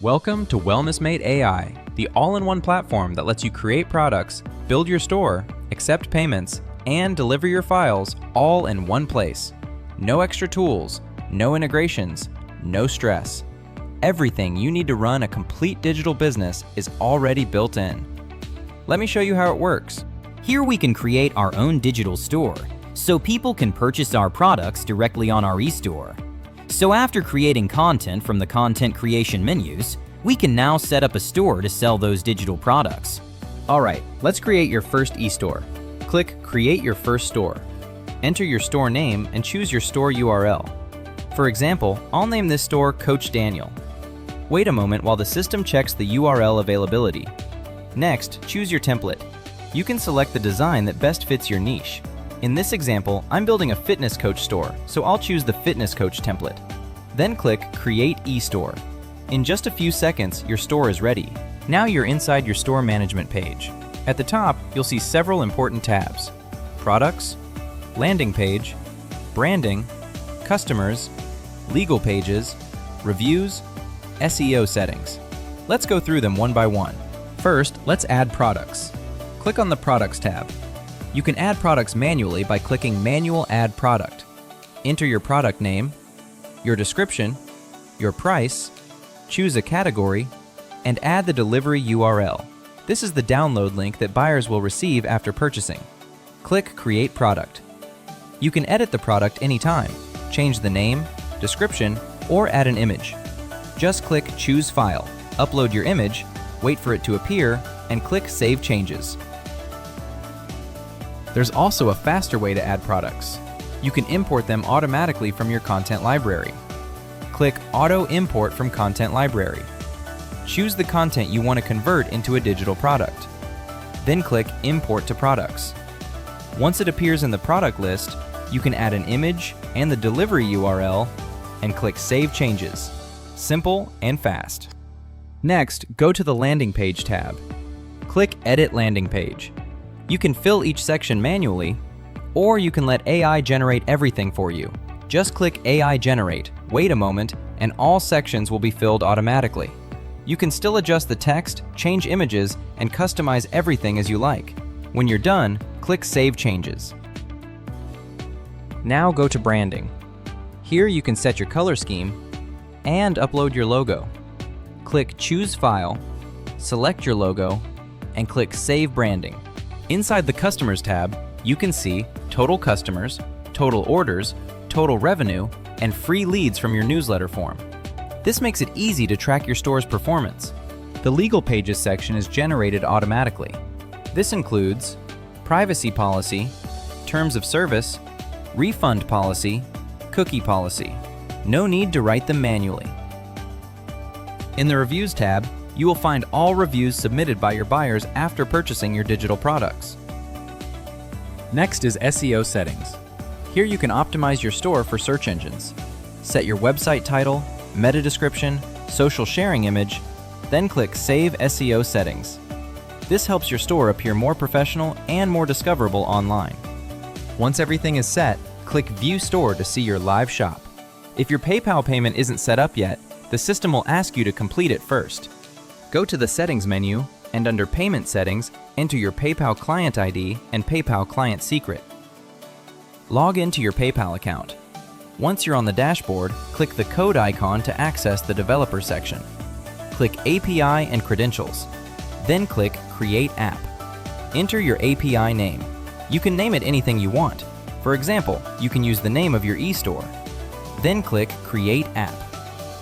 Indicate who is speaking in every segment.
Speaker 1: Welcome to WellnessMateAI, the all-in-one platform that lets you create products, build your store, accept payments, and deliver your files all in one place. No extra tools, no integrations, no stress. Everything you need to run a complete digital business is already built in. Let me show you how it works.
Speaker 2: Here we can create our own digital store, so people can purchase our products directly on our eStore. So after creating content from the content creation menus, we can now set up a store to sell those digital products.
Speaker 1: Alright, let's create your first eStore. Click Create Your First Store. Enter your store name and choose your store URL. For example, I'll name this store Coach Daniel. Wait a moment while the system checks the URL availability. Next, choose your template. You can select the design that best fits your niche. In this example, I'm building a fitness coach store, so I'll choose the fitness coach template. Then click Create eStore. In just a few seconds, your store is ready. Now you're inside your store management page. At the top, you'll see several important tabs: Products, Landing Page, Branding, Customers, Legal Pages, Reviews, SEO Settings. Let's go through them one by one. First, let's add products. Click on the Products tab. You can add products manually by clicking Manual Add Product. Enter your product name, your description, your price, choose a category, and add the delivery URL. This is the download link that buyers will receive after purchasing. Click Create Product. You can edit the product anytime, change the name, description, or add an image. Just click Choose File, upload your image, wait for it to appear, and click Save Changes. There's also a faster way to add products. You can import them automatically from your content library. Click Auto Import from Content Library. Choose the content you want to convert into a digital product. Then click Import to Products. Once it appears in the product list, you can add an image and the delivery URL and click Save Changes. Simple and fast. Next, go to the Landing Page tab. Click Edit Landing Page. You can fill each section manually, or you can let AI generate everything for you. Just click AI Generate, wait a moment, and all sections will be filled automatically. You can still adjust the text, change images, and customize everything as you like. When you're done, click Save Changes. Now go to Branding. Here you can set your color scheme and upload your logo. Click Choose File, select your logo, and click Save Branding. Inside the Customers tab, you can see total customers, total orders, total revenue, and free leads from your newsletter form. This makes it easy to track your store's performance. The Legal Pages section is generated automatically. This includes privacy policy, terms of service, refund policy, cookie policy. No need to write them manually. In the Reviews tab, you will find all reviews submitted by your buyers after purchasing your digital products. Next is SEO settings. Here you can optimize your store for search engines. Set your website title, meta description, social sharing image, then click Save SEO Settings. This helps your store appear more professional and more discoverable online. Once everything is set, click View Store to see your live shop. If your PayPal payment isn't set up yet, the system will ask you to complete it first. Go to the Settings menu, and under Payment Settings, enter your PayPal client ID and PayPal client secret. Log into your PayPal account. Once you're on the dashboard, click the code icon to access the developer section. Click API and Credentials. Then click Create App. Enter your API name. You can name it anything you want. For example, you can use the name of your eStore. Then click Create App.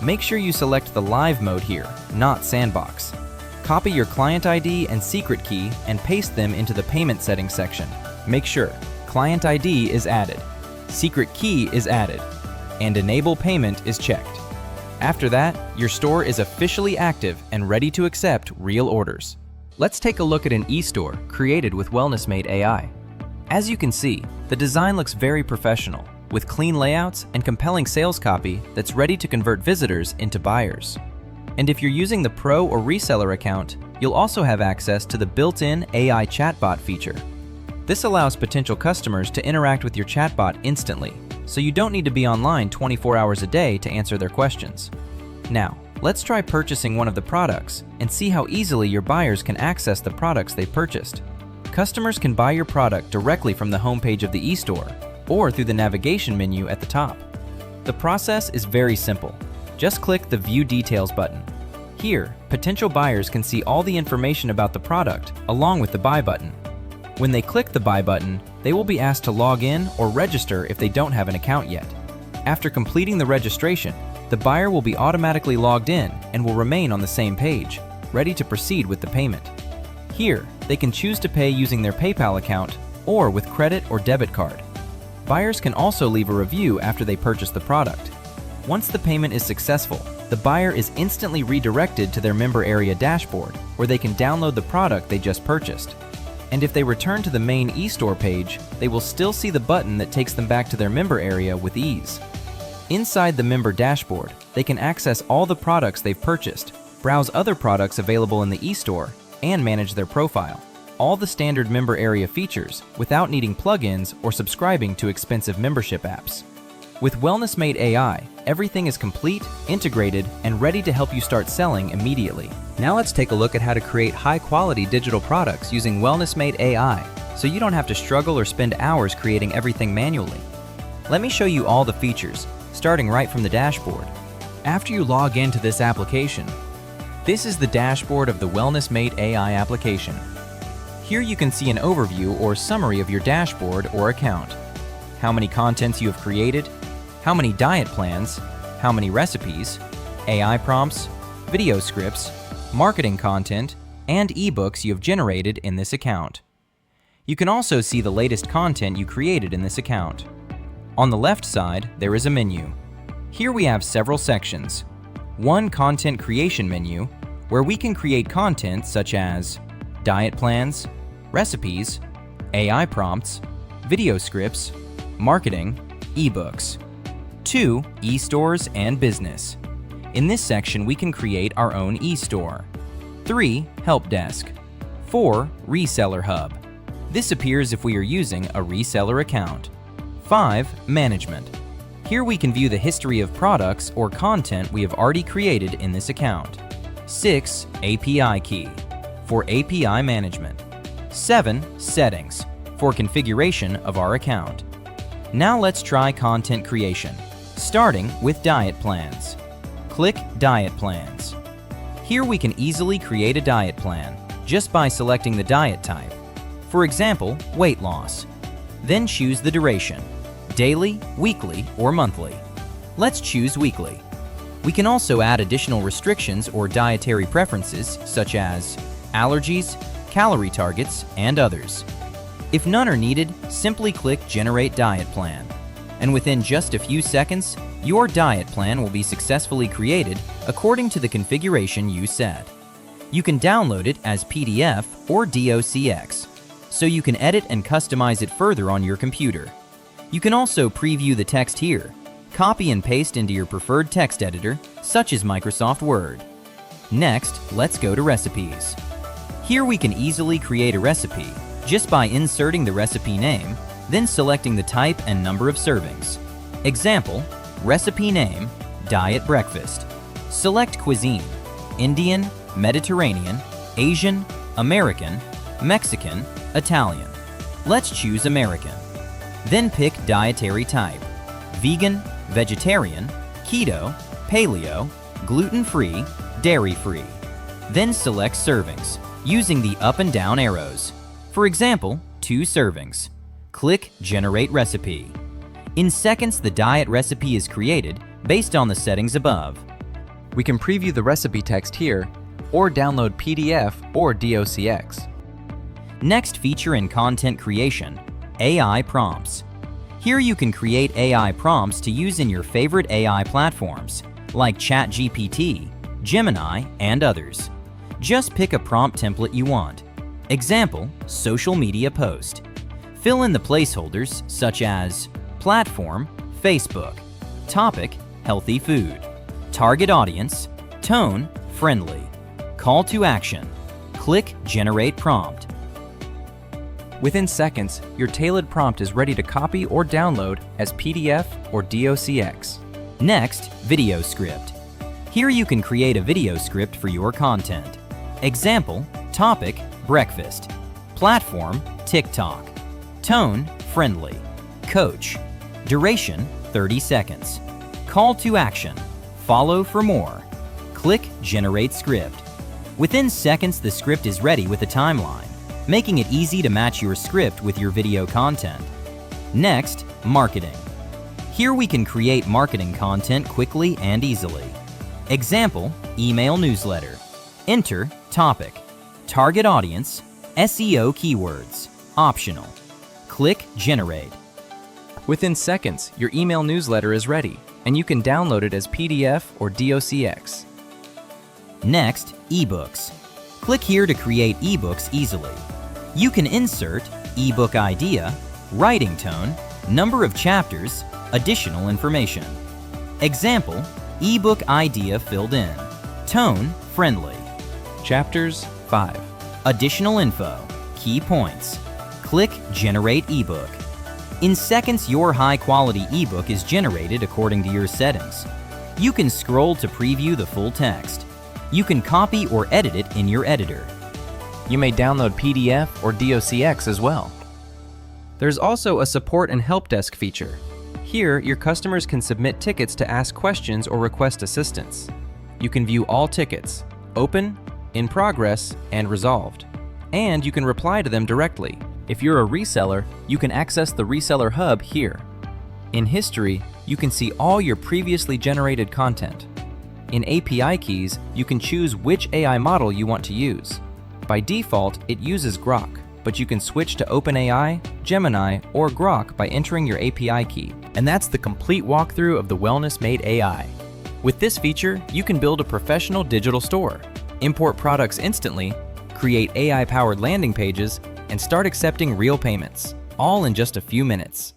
Speaker 1: Make sure you select the live mode here, not sandbox. Copy your client ID and secret key and paste them into the payment settings section. Make sure client ID is added, secret key is added, and enable payment is checked. After that, your store is officially active and ready to accept real orders. Let's take a look at an eStore created with WellnessMateAI. As you can see, the design looks very professional, with clean layouts and compelling sales copy that's ready to convert visitors into buyers. And if you're using the Pro or Reseller account, you'll also have access to the built-in AI chatbot feature. This allows potential customers to interact with your chatbot instantly, so you don't need to be online 24 hours a day to answer their questions. Now, Let's try purchasing one of the products and see how easily your buyers can access the products they purchased. Customers can buy your product directly from the homepage of the eStore or through the navigation menu at the top. The process is very simple. Just click the View Details button. Here, potential buyers can see all the information about the product along with the Buy button. When they click the Buy button, they will be asked to log in or register if they don't have an account yet. After completing the registration, the buyer will be automatically logged in and will remain on the same page, ready to proceed with the payment. Here, they can choose to pay using their PayPal account or with credit or debit card. Buyers can also leave a review after they purchase the product. Once the payment is successful, the buyer is instantly redirected to their member area dashboard, where they can download the product they just purchased. And if they return to the main eStore page, they will still see the button that takes them back to their member area with ease. Inside the member dashboard, they can access all the products they've purchased, browse other products available in the eStore, and manage their profile. All the standard member area features without needing plugins or subscribing to expensive membership apps. With WellnessMateAI, everything is complete, integrated, and ready to help you start selling immediately. Now let's take a look at how to create high-quality digital products using WellnessMateAI, so you don't have to struggle or spend hours creating everything manually. Let me show you all the features, starting right from the dashboard. After you log into this application, this is the dashboard of the WellnessMateAI application. Here you can see an overview or summary of your dashboard or account. How many contents you have created, how many diet plans, how many recipes, AI prompts, video scripts, marketing content, and eBooks you have generated in this account. You can also see the latest content you created in this account. On the left side, there is a menu. Here we have several sections. One content creation menu, where we can create content such as diet plans, recipes, AI prompts, video scripts, marketing, eBooks. 2. eStores and business. In this section, we can create our own eStore. 3. Help desk. 4. Reseller hub. This appears if we are using a reseller account. 5. Management. Here we can view the history of products or content we have already created in this account. 6. API key for API management. 7. Settings for configuration of our account. Now let's try content creation, starting with diet plans. Click Diet Plans. Here we can easily create a diet plan just by selecting the diet type. For example, weight loss. Then choose the duration, daily, weekly, or monthly. Let's choose weekly. We can also add additional restrictions or dietary preferences such as allergies, calorie targets, and others. If none are needed, simply click Generate Diet Plan. And within just a few seconds, your diet plan will be successfully created according to the configuration you set. You can download it as PDF or docx, so you can edit and customize it further on your computer. You can also preview the text here, copy and paste into your preferred text editor, such as Microsoft Word. Next, let's go to Recipes. Here we can easily create a recipe just by inserting the recipe name, then selecting the type and number of servings. Example, recipe name, diet breakfast. Select cuisine, Indian, Mediterranean, Asian, American, Mexican, Italian. Let's choose American. Then pick dietary type, vegan, vegetarian, keto, paleo, gluten-free, dairy-free. Then select servings, using the up and down arrows. For example, 2 servings. Click Generate Recipe. In seconds, the diet recipe is created based on the settings above.
Speaker 3: We can preview the recipe text here, or download PDF or docx.
Speaker 2: Next feature in content creation, AI prompts. Here you can create AI prompts to use in your favorite AI platforms, like ChatGPT, Gemini, and others. Just pick a prompt template you want. Example, social media post. Fill in the placeholders such as platform, Facebook, topic, healthy food, target audience, tone, friendly, call to action. Click Generate Prompt.
Speaker 1: Within seconds, your tailored prompt is ready to copy or download as PDF or docx.
Speaker 2: Next, video script. Here you can create a video script for your content. Example, topic, breakfast. Platform, TikTok. Tone, friendly. Coach. Duration, 30 seconds. Call to action, follow for more. Click Generate Script. Within seconds, the script is ready with a timeline, making it easy to match your script with your video content. Next, marketing. Here we can create marketing content quickly and easily. Example, email newsletter. Enter topic, target audience, SEO keywords, optional. Click Generate.
Speaker 1: Within seconds, your email newsletter is ready, and you can download it as PDF or docx.
Speaker 2: Next, eBooks. Click here to create eBooks easily. You can insert ebook idea, writing tone, number of chapters, additional information. Example, ebook idea filled in. Tone, friendly.
Speaker 1: Chapters 5.
Speaker 2: Additional info, key points. Click Generate ebook. In seconds, your high-quality ebook is generated according to your settings. You can scroll to preview the full text. You can copy or edit it in your editor.
Speaker 1: You may download PDF or docx as well. There's also a support and help desk feature. Here, your customers can submit tickets to ask questions or request assistance. You can view all tickets, open, in progress, and resolved. And you can reply to them directly. If you're a reseller, you can access the Reseller Hub here. In History, you can see all your previously generated content. In API keys, you can choose which AI model you want to use. By default, it uses Grok, but you can switch to OpenAI, Gemini, or Grok by entering your API key. And that's the complete walkthrough of the WellnessMateAI. With this feature, you can build a professional digital store, import products instantly, create AI-powered landing pages, and start accepting real payments, all in just a few minutes.